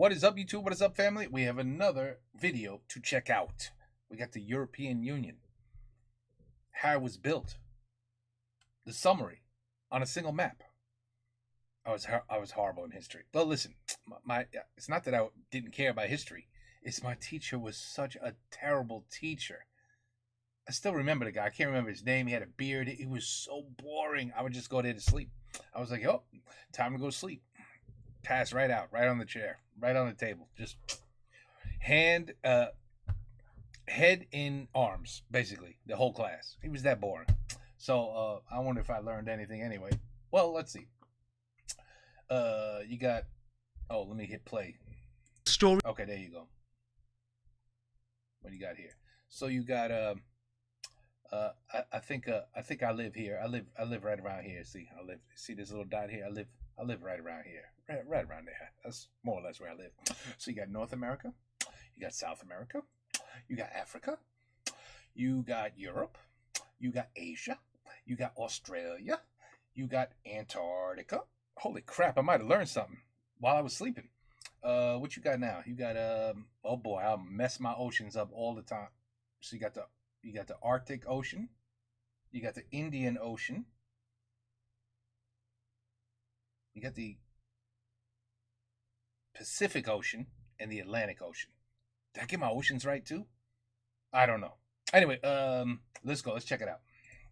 What is up, YouTube? What is up, family? We have another video to check out. We got the European Union. How it was built. The summary on a single map. I was horrible in history. But listen, it's not that I didn't care about history. It's my teacher was such a terrible teacher. I still remember the guy. I can't remember his name. He had a beard. It was so boring. I would just go there to sleep. I was like, oh, time to go to sleep. Pass right out, right on the chair, right on the table. Just head in arms, basically, the whole class. He was that boring. So I wonder if I learned anything anyway. Well, let's see. You got, let me hit play. Story. Okay, there you go. What do you got here? So you got I think I live here. I live right around here. See this little dot here? I live right around here. Right around there. That's more or less where I live. So you got North America, you got South America, you got Africa, you got Europe, you got Asia, you got Australia, you got Antarctica. Holy crap, I might have learned something while I was sleeping. What you got now? You got oh boy, I'll mess my oceans up all the time. So you got the Arctic Ocean, you got the Indian Ocean, you got the Pacific Ocean, and the Atlantic Ocean. Did I get my oceans right too? I don't know. Anyway, let's go. Let's check it out.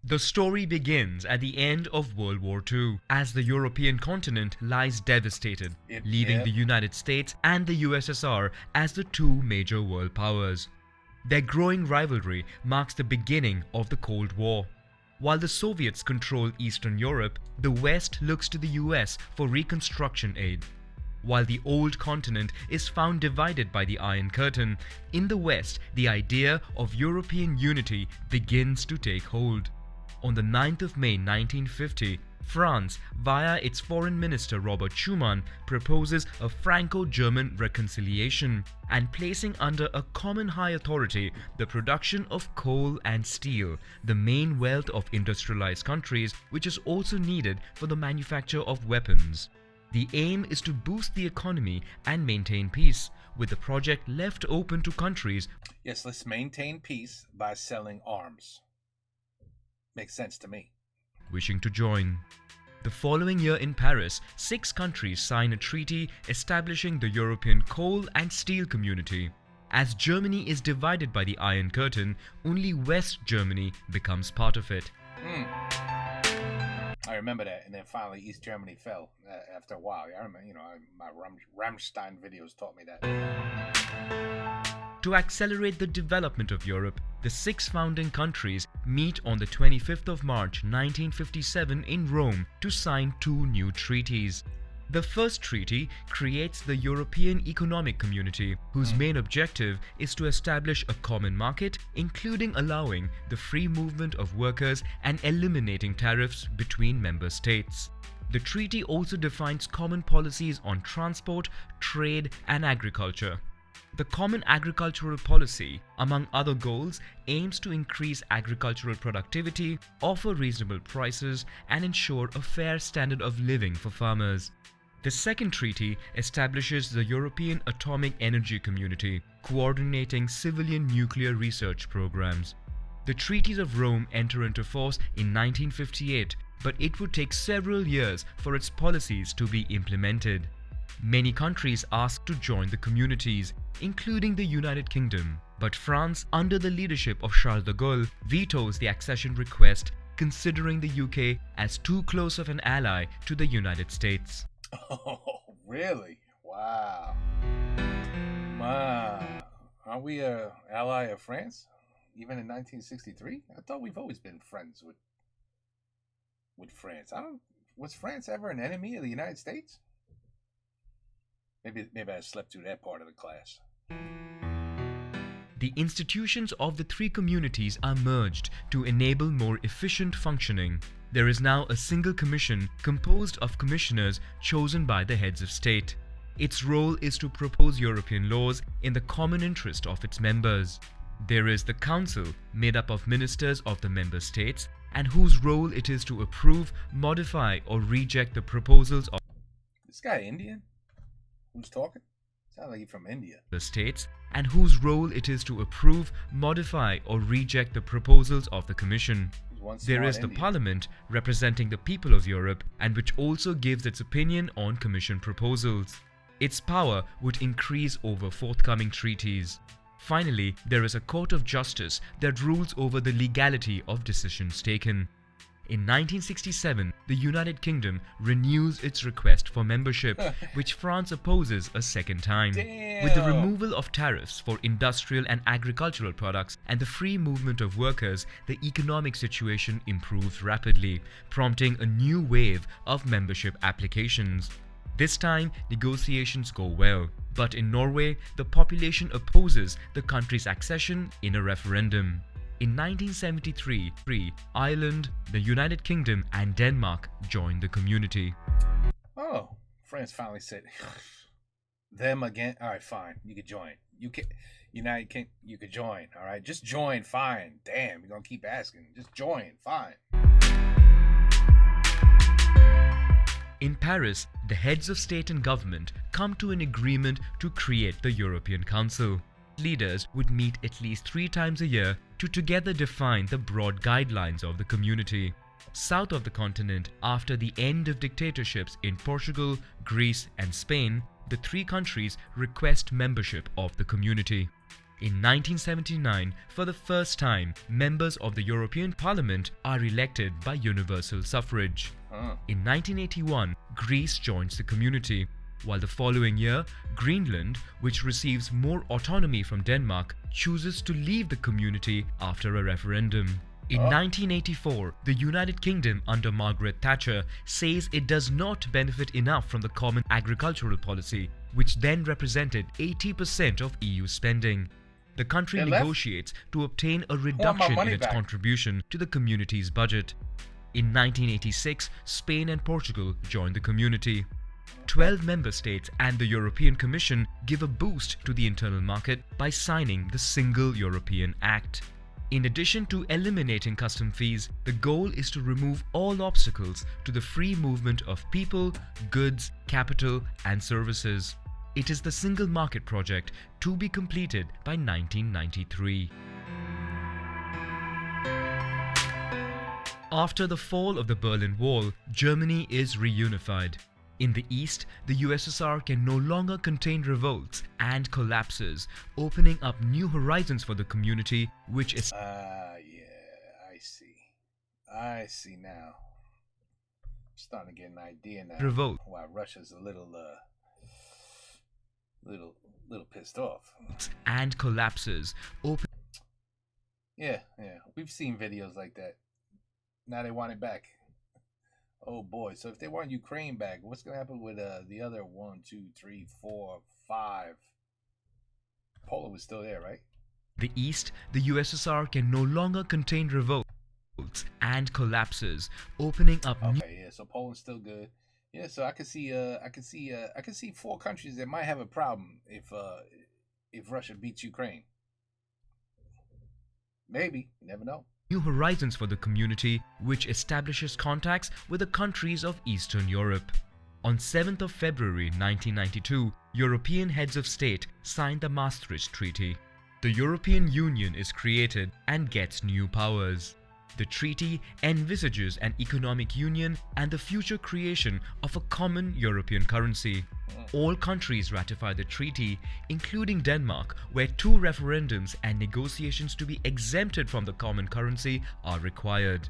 The story begins at the end of World War II, as the European continent lies devastated, leaving the United States and the USSR as the two major world powers. Their growing rivalry marks the beginning of the Cold War. While the Soviets control Eastern Europe, the West looks to the US for reconstruction aid. While the old continent is found divided by the Iron Curtain, in the West, the idea of European unity begins to take hold. On the 9th of May 1950, France, via its Foreign Minister Robert Schuman, proposes a Franco-German reconciliation and placing under a common high authority the production of coal and steel, the main wealth of industrialized countries, which is also needed for the manufacture of weapons. The aim is to boost the economy and maintain peace, with the project left open to countries. Yes, let's maintain peace by selling arms. Makes sense to me. Wishing to join. The following year in Paris, 6 countries sign a treaty establishing the European Coal and Steel Community. As Germany is divided by the Iron Curtain, only West Germany becomes part of it. I remember that, and then finally East Germany fell after a while. I remember, my Rammstein videos taught me that. To accelerate the development of Europe, the 6 founding countries meet on the 25th of March 1957 in Rome to sign 2 new treaties. The first treaty creates the European Economic Community, whose main objective is to establish a common market, including allowing the free movement of workers and eliminating tariffs between member states. The treaty also defines common policies on transport, trade, and agriculture. The Common Agricultural Policy, among other goals, aims to increase agricultural productivity, offer reasonable prices, and ensure a fair standard of living for farmers. The second treaty establishes the European Atomic Energy Community, coordinating civilian nuclear research programs. The Treaties of Rome enter into force in 1958, but it would take several years for its policies to be implemented. Many countries asked to join the communities, including the United Kingdom, but France, under the leadership of Charles de Gaulle, vetoes the accession request, considering the UK as too close of an ally to the United States. Oh, really? Wow. Aren't we an ally of France, even in 1963? I thought we've always been friends with France. Was France ever an enemy of the United States? Maybe I slept through that part of the class. The institutions of the 3 communities are merged to enable more efficient functioning. There is now a single commission composed of commissioners chosen by the heads of state. Its role is to propose European laws in the common interest of its members. There is the Council, made up of ministers of the member states, and whose role it is to approve, modify, or reject the proposals of... This guy Indian? Who's talking? Is Sounds like you're from India. The states, and whose role it is to approve, modify, or reject the proposals of the Commission. There is the Parliament, representing the people of Europe, and which also gives its opinion on Commission proposals. Its power would increase over forthcoming treaties. Finally, there is a Court of Justice that rules over the legality of decisions taken. In 1967, the United Kingdom renews its request for membership, which France opposes a second time. Damn. With the removal of tariffs for industrial and agricultural products and the free movement of workers, the economic situation improves rapidly, prompting a new wave of membership applications. This time, negotiations go well, but in Norway, the population opposes the country's accession in a referendum. In 1973, Ireland, the United Kingdom, and Denmark joined the community. Oh, France finally said, them again? All right, fine. You could join. You can, United Kingdom, you could join. All right, just join. Fine. Damn, we're going to keep asking. Just join. Fine. In Paris, the heads of state and government come to an agreement to create the European Council. Leaders would meet at least 3 times a year to together define the broad guidelines of the community. South of the continent, after the end of dictatorships in Portugal, Greece, and Spain, the 3 countries request membership of the community. In 1979, for the first time, members of the European Parliament are elected by universal suffrage. In 1981, Greece joins the community, while the following year, Greenland, which receives more autonomy from Denmark, chooses to leave the community after a referendum. In 1984, the United Kingdom under Margaret Thatcher says it does not benefit enough from the Common Agricultural Policy, which then represented 80% of EU spending. The country negotiates to obtain a reduction in its contribution to the community's budget. In 1986, Spain and Portugal joined the community. 12 member states and the European Commission give a boost to the internal market by signing the Single European Act. In addition to eliminating custom fees, the goal is to remove all obstacles to the free movement of people, goods, capital, and services. It is the Single Market project to be completed by 1993. After the fall of the Berlin Wall, Germany is reunified. In the east, the USSR can no longer contain revolts and collapses, opening up new horizons for the community, which is... yeah, I see now. I'm starting to get an idea now. Revolt. Why Russia's a little pissed off. And collapses, Yeah, we've seen videos like that. Now they want it back. Oh boy! So if they want Ukraine back, what's gonna happen with the other 1, 2, 3, 4, 5? Poland was still there, right? The east, the USSR can no longer contain revolts and collapses, opening up. Okay, yeah. So Poland's still good. Yeah. So I can see 4 countries that might have a problem if Russia beats Ukraine. Maybe, you never know. New horizons for the community, which establishes contacts with the countries of Eastern Europe. On 7th of February 1992, European heads of state signed the Maastricht Treaty. The European Union is created and gets new powers. The treaty envisages an economic union and the future creation of a common European currency. All countries ratify the treaty, including Denmark, where 2 referendums and negotiations to be exempted from the common currency are required.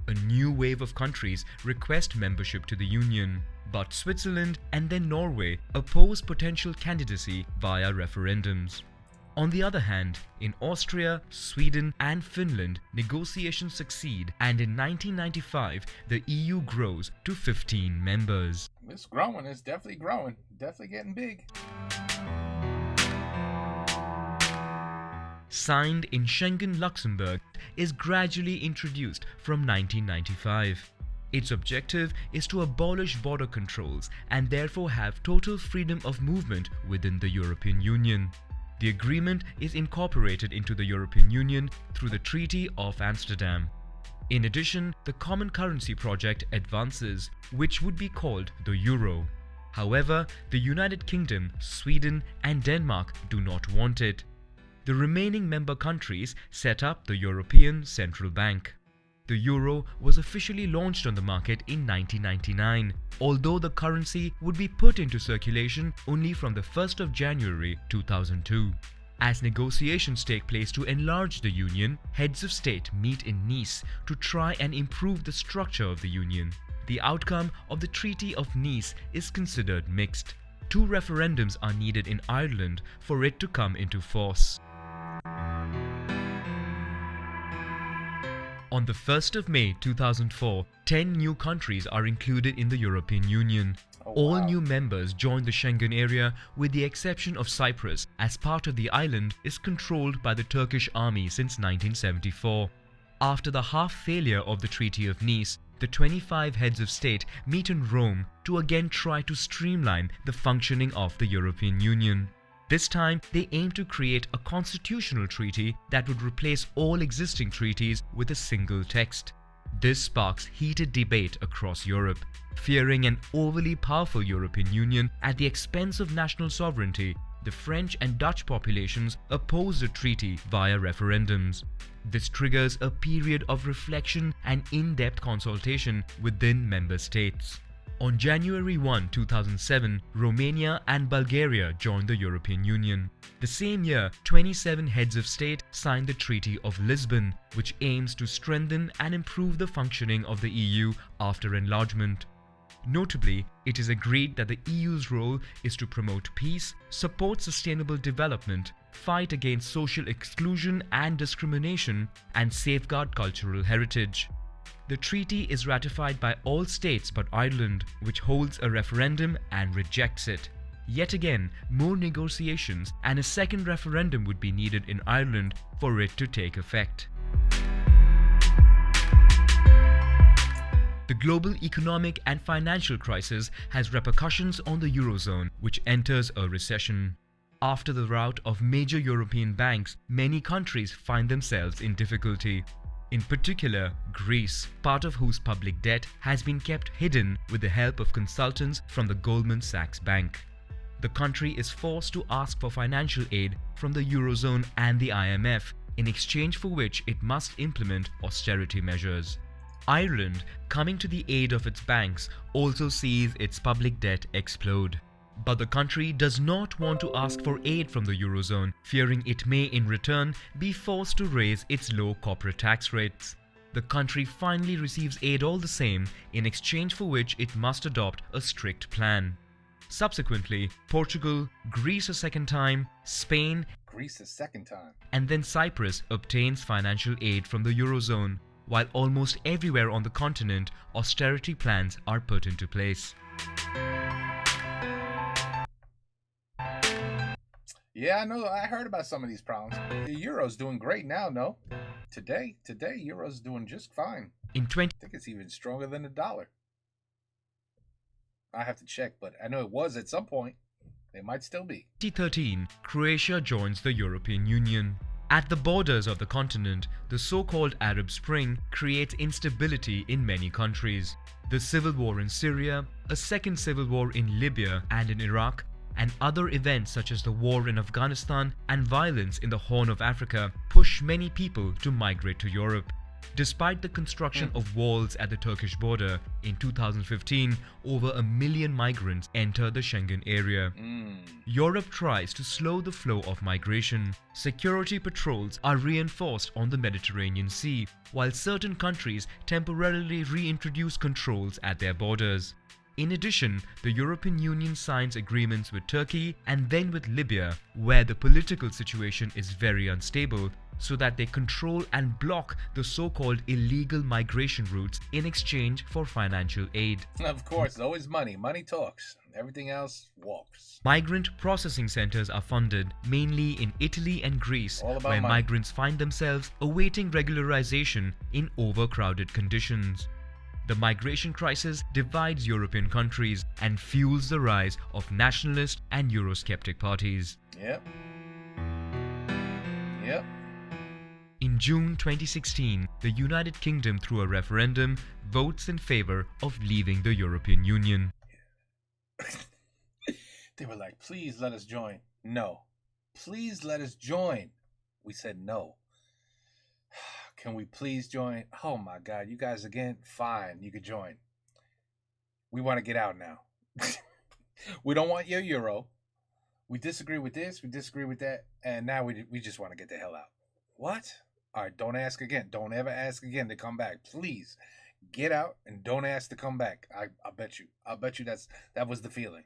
A new wave of countries request membership to the Union, but Switzerland and then Norway oppose potential candidacy via referendums. On the other hand, in Austria, Sweden and Finland, negotiations succeed, and in 1995, the EU grows to 15 members. It's growing. It's definitely growing. Definitely getting big. Signed in Schengen, Luxembourg, is gradually introduced from 1995. Its objective is to abolish border controls and therefore have total freedom of movement within the European Union. The agreement is incorporated into the European Union through the Treaty of Amsterdam. In addition, the Common Currency project advances, which would be called the Euro. However, the United Kingdom, Sweden, and Denmark do not want it. The remaining member countries set up the European Central Bank. The euro was officially launched on the market in 1999, although the currency would be put into circulation only from the 1st of January 2002. As negotiations take place to enlarge the union, heads of state meet in Nice to try and improve the structure of the union. The outcome of the Treaty of Nice is considered mixed. 2 referendums are needed in Ireland for it to come into force. On the 1st of May 2004, 10 new countries are included in the European Union. All new members joined the Schengen area with the exception of Cyprus, as part of the island is controlled by the Turkish army since 1974. After the half-failure of the Treaty of Nice, the 25 heads of state meet in Rome to again try to streamline the functioning of the European Union. This time, they aim to create a constitutional treaty that would replace all existing treaties with a single text. This sparks heated debate across Europe. Fearing an overly powerful European Union at the expense of national sovereignty, the French and Dutch populations oppose the treaty via referendums. This triggers a period of reflection and in-depth consultation within member states. On January 1, 2007, Romania and Bulgaria joined the European Union. The same year, 27 heads of state signed the Treaty of Lisbon, which aims to strengthen and improve the functioning of the EU after enlargement. Notably, it is agreed that the EU's role is to promote peace, support sustainable development, fight against social exclusion and discrimination, and safeguard cultural heritage. The treaty is ratified by all states but Ireland, which holds a referendum and rejects it. Yet again, more negotiations and a second referendum would be needed in Ireland for it to take effect. The global economic and financial crisis has repercussions on the Eurozone, which enters a recession. After the rout of major European banks, many countries find themselves in difficulty. In particular, Greece, part of whose public debt has been kept hidden with the help of consultants from the Goldman Sachs Bank. The country is forced to ask for financial aid from the Eurozone and the IMF, in exchange for which it must implement austerity measures. Ireland, coming to the aid of its banks, also sees its public debt explode. But the country does not want to ask for aid from the Eurozone, fearing it may in return be forced to raise its low corporate tax rates. The country finally receives aid all the same, in exchange for which it must adopt a strict plan. Subsequently, Portugal, Greece a second time, Spain, and then Cyprus obtains financial aid from the Eurozone, while almost everywhere on the continent, austerity plans are put into place. Yeah, I know. I heard about some of these problems. The euro's doing great now, no? Today, euro's doing just fine. I think it's even stronger than the dollar. I have to check, but I know it was at some point. It might still be. 2013, Croatia joins the European Union. At the borders of the continent, the so-called Arab Spring creates instability in many countries. The civil war in Syria, a second civil war in Libya and in Iraq, and other events such as the war in Afghanistan and violence in the Horn of Africa push many people to migrate to Europe. Despite the construction of walls at the Turkish border, in 2015, over 1 million migrants enter the Schengen area. Europe tries to slow the flow of migration. Security patrols are reinforced on the Mediterranean Sea, while certain countries temporarily reintroduce controls at their borders. In addition, the European Union signs agreements with Turkey and then with Libya, where the political situation is very unstable, so that they control and block the so-called illegal migration routes in exchange for financial aid. Of course, always money. Money talks. Everything else walks. Migrant processing centers are funded, mainly in Italy and Greece, where migrants find themselves awaiting regularization in overcrowded conditions. The migration crisis divides European countries and fuels the rise of nationalist and Eurosceptic parties. Yep. In June 2016, the United Kingdom, through a referendum, votes in favor of leaving the European Union. They were like, please let us join. No. Please let us join. We said no. Can we please join? Oh my God, you guys again? Fine, you could join. We want to get out now. We don't want your euro. We disagree with this, we disagree with that, and now we just want to get the hell out. What? All right, don't ask again. Don't ever ask again to come back. Please get out and don't ask to come back. I bet you. I'll bet you that was the feeling.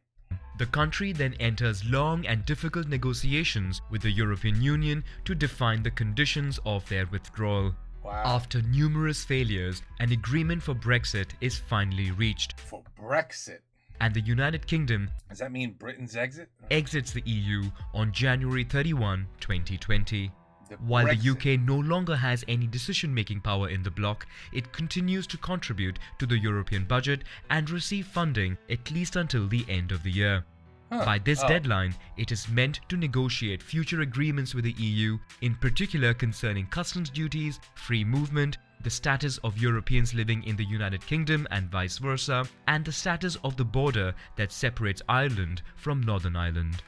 The country then enters long and difficult negotiations with the European Union to define the conditions of their withdrawal. Wow. After numerous failures, an agreement for Brexit is finally reached. For Brexit? And the United Kingdom, does that mean Britain's exit? Exits the EU on January 31, 2020. While Brexit. the UK no longer has any decision-making power in the bloc, it continues to contribute to the European budget and receive funding at least until the end of the year. By this deadline, it is meant to negotiate future agreements with the EU, in particular concerning customs duties, free movement, the status of Europeans living in the United Kingdom and vice versa, and the status of the border that separates Ireland from Northern Ireland.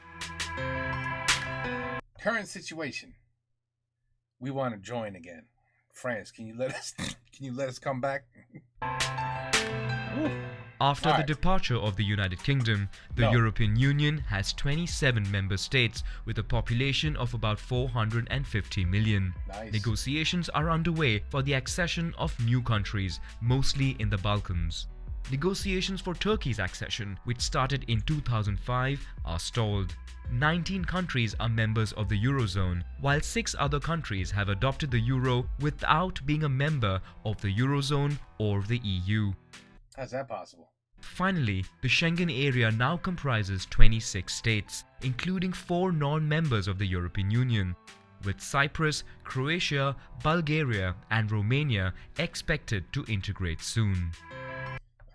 Current situation. We want to join again. France, can you let us come back? After the departure of the United Kingdom, the European Union has 27 member states with a population of about 450 million. Nice. Negotiations are underway for the accession of new countries, mostly in the Balkans. Negotiations for Turkey's accession, which started in 2005, are stalled. 19 countries are members of the Eurozone, while 6 other countries have adopted the Euro without being a member of the Eurozone or the EU. How's that possible? Finally, the Schengen area now comprises 26 states, including 4 non-members of the European Union, with Cyprus, Croatia, Bulgaria and Romania expected to integrate soon.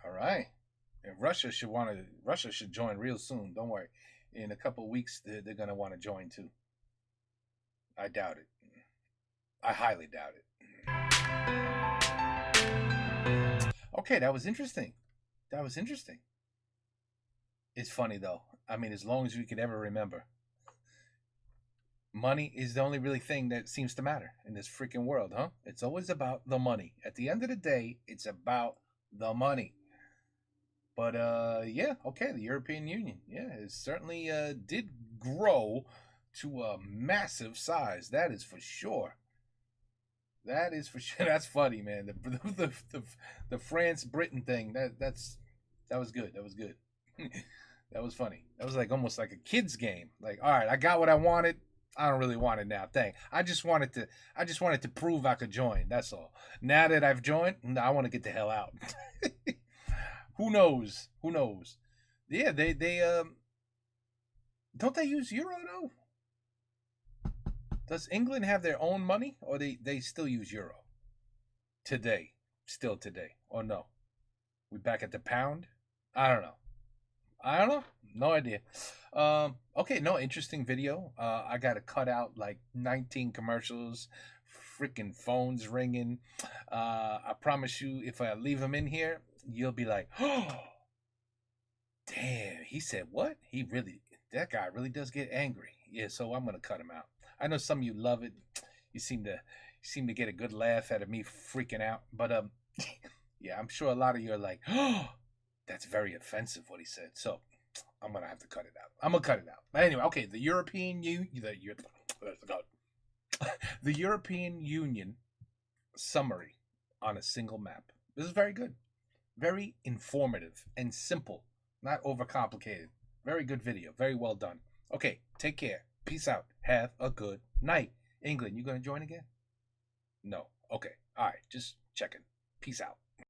All right. And Russia should join real soon. Don't worry. In a couple of weeks, they're going to want to join too. I doubt it. I highly doubt it. Okay, that was interesting. It's funny though. I mean, as long as we could ever remember, money is the only really thing that seems to matter in this freaking world, huh? It's always about the money. At the end of the day, it's about the money. But yeah, okay, the European Union, it certainly did grow to a massive size. That is for sure. That's funny, man. The France Britain thing. That was good. That was good. That was funny. That was like almost like a kid's game. Like, all right, I got what I wanted. I don't really want it now. Dang. I just wanted to prove I could join. That's all. Now that I've joined, I want to get the hell out. Who knows? Yeah, they don't they use euro though? Does England have their own money, or they still use euro today? Still today, or no? We back at the pound? I don't know. No idea. Okay, no, interesting video. I got to cut out like 19 commercials, freaking phones ringing. I promise you, if I leave them in here, you'll be like, oh, damn, he said what? That guy really does get angry. Yeah, so I'm going to cut him out. I know some of you love it. You seem to get a good laugh out of me freaking out. But yeah, I'm sure a lot of you are like, oh, that's very offensive what he said. So I'm going to have to cut it out. But anyway, okay, the European Union summary on a single map. This is very good. Very informative and simple, not overcomplicated. Very good video. Very well done. Okay, take care. Peace out. Have a good night. England, you going to join again? No. Okay. All right. Just checking. Peace out.